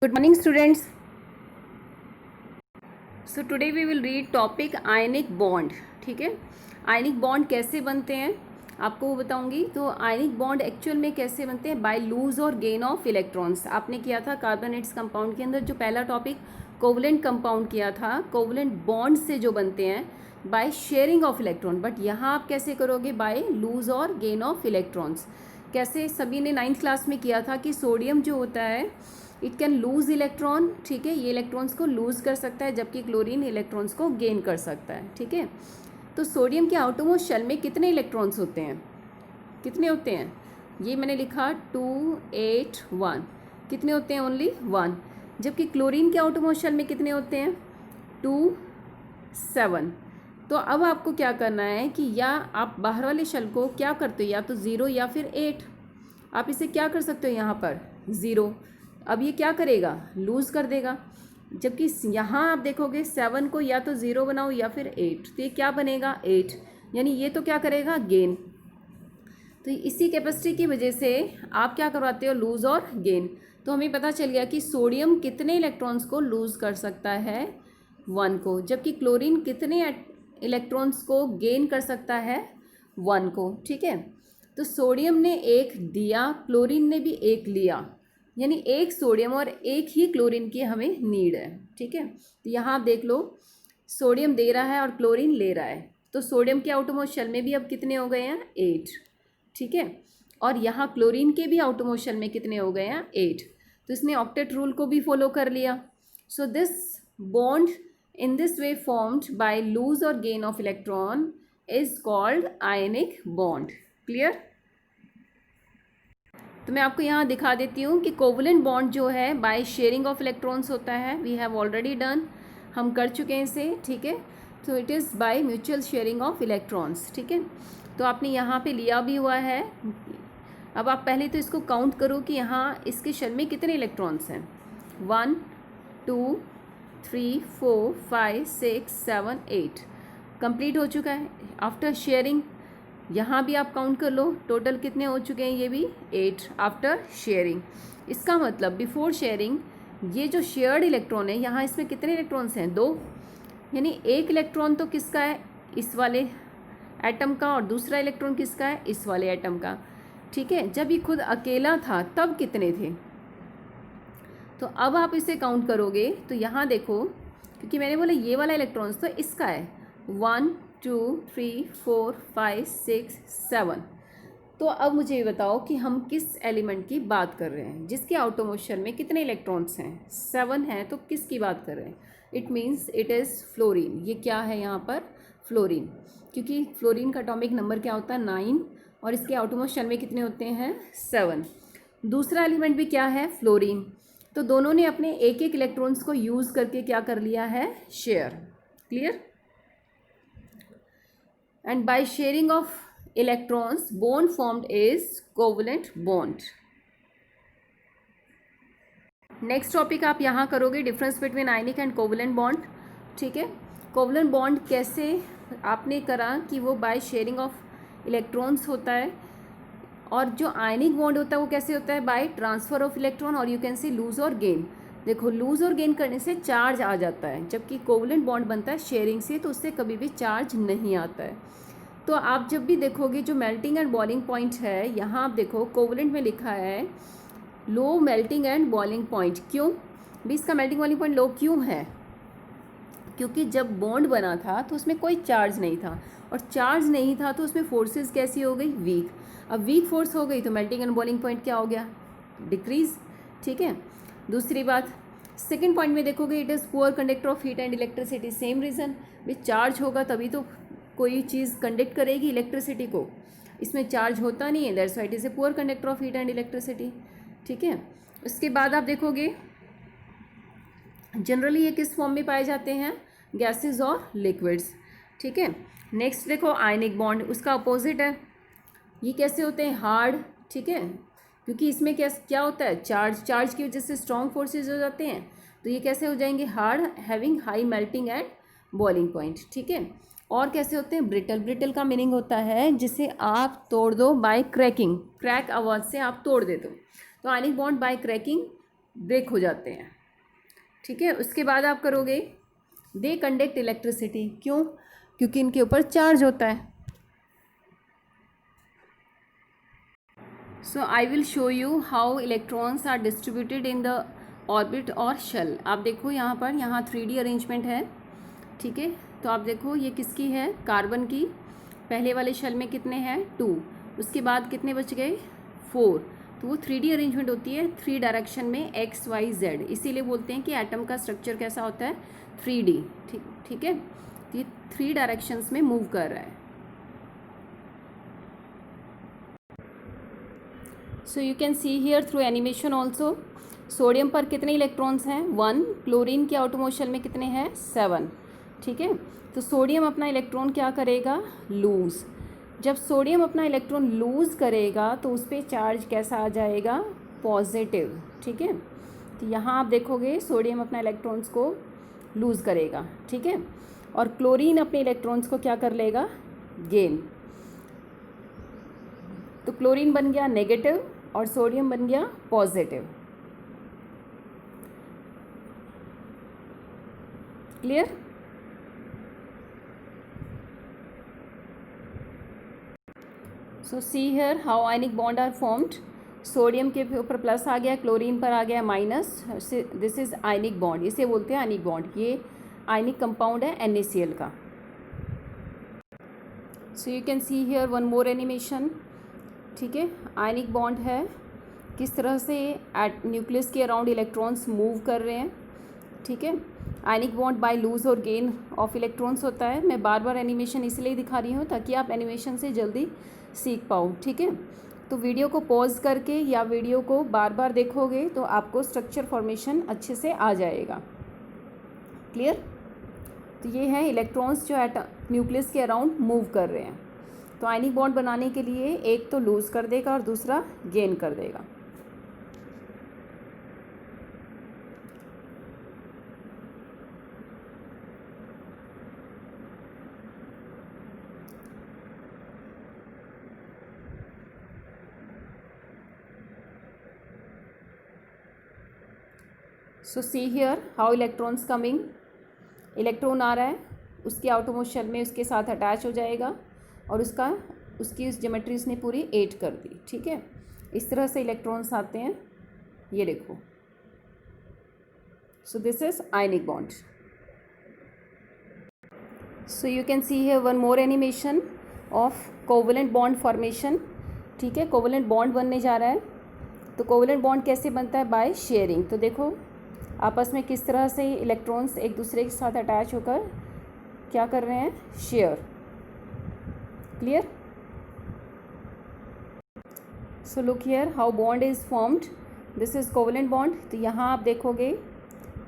Good morning students. So today we will read topic ionic bond. ठीक है, ionic bond कैसे बनते हैं आपको वो बताऊंगी. तो आयनिक बॉन्ड एक्चुअल में कैसे बनते हैं? बाय लूज और गेन ऑफ इलेक्ट्रॉन्स. आपने किया था कार्बोनेट्स कंपाउंड के अंदर जो पहला टॉपिक कोवलेंट कंपाउंड किया था. कोवलेंट बॉन्ड से जो बनते हैं by sharing of electron. But यहाँ आप कैसे करोगे? बाय लूज और गेन ऑफ इलेक्ट्रॉन्स. कैसे? सभी ने 9th क्लास में किया था कि सोडियम जो होता है इट कैन लूज इलेक्ट्रॉन. ठीक है, ये इलेक्ट्रॉन्स को लूज कर सकता है जबकि क्लोरीन इलेक्ट्रॉन्स को गेन कर सकता है. ठीक है, तो सोडियम के आउटरमोस्ट शेल में कितने इलेक्ट्रॉन्स होते हैं? कितने होते हैं? ये मैंने लिखा 2 8 1. कितने होते हैं? ओनली 1. जबकि क्लोरीन के आउटरमोस्ट शेल में कितने होते हैं? 2 7. तो अब आपको क्या करना है कि या आप बाहर वाले शेल को क्या करते हो, या तो 0 या फिर 8. आप इसे क्या कर सकते हो यहाँ पर? 0. अब ये क्या करेगा? लूज़ कर देगा. जबकि यहाँ आप देखोगे 7 को या तो 0 बनाओ या फिर 8, तो ये क्या बनेगा? 8. यानी ये तो क्या करेगा? गेन. तो इसी कैपेसिटी की वजह से आप क्या करवाते हो? लूज़ और गेन. तो हमें पता चल गया कि सोडियम कितने इलेक्ट्रॉन्स को लूज़ कर सकता है? 1 को. जबकि क्लोरीन कितने इलेक्ट्रॉन्स को गेन कर सकता है? 1 को. ठीक है, तो सोडियम ने 1 दिया, क्लोरीन ने भी 1 लिया. यानी एक सोडियम और एक ही क्लोरीन की हमें नीड है. ठीक है, तो यहाँ आप देख लो सोडियम दे रहा है और क्लोरीन ले रहा है. तो सोडियम के आउटरमोस्ट शेल में भी अब कितने हो गए हैं? 8. ठीक है, और यहाँ क्लोरीन के भी आउटरमोस्ट शेल में कितने हो गए हैं? 8. तो इसने ऑक्टेट रूल को भी फॉलो कर लिया. So this bond in this way formed by lose और gain of electron is called ionic bond. Clear? तो मैं आपको यहाँ दिखा देती हूँ कि कोवलेंट बॉन्ड जो है बाय शेयरिंग ऑफ इलेक्ट्रॉन्स होता है. वी हैव ऑलरेडी डन, हम कर चुके हैं इसे. ठीक है, तो it is by mutual sharing of electrons. ठीक है, तो आपने यहाँ पे लिया भी हुआ है. अब आप पहले तो इसको काउंट करो कि यहाँ इसके शेल में कितने इलेक्ट्रॉन्स हैं. 1 2 3 4 5 6 7 8 कंप्लीट हो चुका है. आफ्टर शेयरिंग यहाँ भी आप काउंट कर लो, टोटल कितने हो चुके हैं? ये भी 8 आफ्टर शेयरिंग. इसका मतलब बिफोर शेयरिंग ये जो शेयर्ड इलेक्ट्रॉन है यहाँ इसमें कितने इलेक्ट्रॉन्स हैं? 2. यानी एक इलेक्ट्रॉन तो किसका है? इस वाले एटम का. और दूसरा इलेक्ट्रॉन किसका है? इस वाले एटम का. ठीक है, जब ये खुद अकेला था तब कितने थे? तो अब आप इसे काउंट करोगे तो यहाँ देखो, क्योंकि मैंने बोला ये वाला इलेक्ट्रॉन्स तो इसका है. 1 2 3 4 5 6 7. तो अब मुझे ये बताओ कि हम किस एलिमेंट की बात कर रहे हैं जिसके आउटरमोस्ट शेल में कितने इलेक्ट्रॉन्स हैं? 7 हैं. तो किसकी बात कर रहे हैं? It means it is fluorine. ये क्या है यहाँ पर? फ्लोरीन. क्योंकि फ्लोरीन का एटॉमिक नंबर क्या होता है? 9. और इसके आउटरमोस्ट शेल में कितने होते हैं? 7. दूसरा एलिमेंट भी क्या है? फ्लोरीन. तो दोनों ने अपने एक एक इलेक्ट्रॉन्स को यूज़ करके क्या कर लिया है? Share. Clear? And by sharing of electrons, bond formed is covalent bond. Next topic आप यहाँ करोगे difference between ionic and covalent bond. ठीक है, कोवलेंट बॉन्ड कैसे आपने करा कि वो बाय शेयरिंग ऑफ इलेक्ट्रॉन्स होता है. और जो आयनिक बॉन्ड होता है वो कैसे होता है? बाय ट्रांसफर ऑफ इलेक्ट्रॉन, और यू कैन से लूज और गेन. देखो, लूज और गेन करने से चार्ज आ जाता है, जबकि कोवलेंट बॉन्ड बनता है शेयरिंग से, तो उससे कभी भी चार्ज नहीं आता है. तो आप जब भी देखोगे जो मेल्टिंग एंड बॉइलिंग पॉइंट है, यहाँ आप देखो कोवलेंट में लिखा है low melting and boiling point. क्यों भी इसका मेल्टिंग बॉइलिंग पॉइंट लो क्यों है? क्योंकि जब बॉन्ड बना था तो उसमें कोई चार्ज नहीं था, और चार्ज नहीं था तो उसमें फोर्सेस कैसी हो गई? वीक. अब वीक फोर्स हो गई तो मेल्टिंग एंड बॉइलिंग पॉइंट क्या हो गया? डिक्रीज. ठीक है, दूसरी बात सेकेंड पॉइंट में देखोगे it is poor conductor of heat and electricity. Same reason, भी चार्ज होगा तभी तो कोई चीज़ कंडक्ट करेगी इलेक्ट्रिसिटी को. इसमें चार्ज होता नहीं है, that's why it is a poor conductor of heat and electricity. ठीक है, उसके बाद आप देखोगे जनरली ये किस फॉर्म में पाए जाते हैं? गैसेस और लिक्विड्स. ठीक है, नेक्स्ट देखो आयनिक बॉन्ड, उसका अपोजिट है. ये कैसे होते हैं? हार्ड. ठीक है, क्योंकि इसमें क्या होता है? चार्ज की वजह से स्ट्रॉन्ग फोर्सेज हो जाते हैं, तो ये कैसे हो जाएंगे? Hard, having high melting and boiling point. ठीक है, और कैसे होते हैं? ब्रिटल. ब्रिटल का मीनिंग होता है जिसे आप तोड़ दो बाय क्रैकिंग. क्रैक आवाज़ से आप तोड़ देते हो. तो ionic bond by cracking break हो जाते हैं, ठीक है। उसके बाद आप करोगे दे कंडक्ट इलेक्ट्रिसिटी, क्यों? क्योंकि इनके ऊपर चार्ज होता है। So I will show you how electrons are distributed in the orbit और शेल। आप देखो यहाँ पर, यहाँ 3D अरेंजमेंट है, ठीक है। तो आप देखो ये किसकी है, कार्बन की। पहले वाले शेल में कितने हैं, 2, उसके बाद कितने बच गए, 4। तो वो 3D अरेंजमेंट होती है, 3 डायरेक्शन में x y z, इसीलिए बोलते हैं कि एटम का स्ट्रक्चर कैसा होता है, 3D, ठीक है। तो ये 3 डायरेक्शंस में मूव कर रहा है। So you can see here through animation also. Sodium पर कितने इलेक्ट्रॉन्स हैं, 1। क्लोरीन के आउटोमोस्ट में कितने हैं, 7, ठीक है। तो सोडियम अपना इलेक्ट्रॉन क्या करेगा, लूज़। जब सोडियम अपना इलेक्ट्रॉन लूज़ करेगा तो उस पर चार्ज कैसा आ जाएगा, पॉजिटिव, ठीक है। तो यहाँ आप देखोगे सोडियम अपना इलेक्ट्रॉन्स को लूज़ करेगा, ठीक है। और क्लोरीन अपने इलेक्ट्रॉन्स को क्या कर लेगा, गेन। तो क्लोरीन बन गया नेगेटिव और सोडियम बन गया positive. Clear? So see here how ionic bond are formed. Sodium के ऊपर प्लस आ गया, क्लोरीन पर आ गया minus, this is ionic bond, इसे बोलते हैं आयनिक बॉन्ड। ये आयनिक कंपाउंड है NaCl का। So you can see here one more animation, ठीक है। आयनिक बॉन्ड है, किस तरह से एट न्यूक्लियस के अराउंड इलेक्ट्रॉन्स मूव कर रहे हैं, ठीक है। आयनिक बॉन्ड बाय लूज और गेन ऑफ इलेक्ट्रॉन्स होता है। मैं बार बार एनिमेशन इसलिए दिखा रही हूँ ताकि आप एनिमेशन से जल्दी सीख पाओ, ठीक है। तो वीडियो को पॉज करके या वीडियो को बार बार देखोगे तो आपको स्ट्रक्चर फॉर्मेशन अच्छे से आ जाएगा। क्लियर? तो ये हैं इलेक्ट्रॉन्स जो न्यूक्लियस के अराउंड मूव कर रहे हैं। तो आयनिक बॉन्ड बनाने के लिए एक तो लूज़ कर देगा और दूसरा गेन कर देगा। So see here how electrons coming. Electron आ रहा है, उसके आउटरमोस्ट शेल में उसके साथ अटैच हो जाएगा और उसकी उस ज्योमेट्री उसने पूरी 8 कर दी, ठीक है। इस तरह से इलेक्ट्रॉन्स आते हैं, ये देखो। So this is ionic bond. So you can see here one more animation of covalent bond formation, ठीक है। कोवलेंट बॉन्ड बनने जा रहा है। तो कोवलेंट बॉन्ड कैसे बनता है, बाय शेयरिंग। तो देखो आपस में किस तरह से इलेक्ट्रॉन्स एक दूसरे के साथ अटैच होकर क्या कर रहे हैं, share. Clear? So look here how bond is formed, this is covalent bond. तो यहाँ आप देखोगे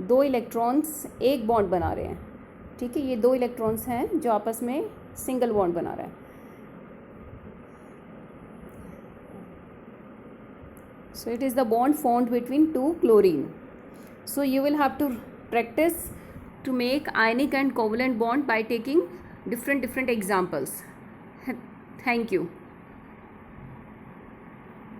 2 इलेक्ट्रॉन्स एक बॉन्ड बना रहे हैं, ठीक है। ये 2 इलेक्ट्रॉन्स हैं जो आपस में सिंगल बॉन्ड बना रहा है। So it is the bond formed between 2 chlorine. So you will have to practice to make ionic and covalent bond by taking different examples. Thank you.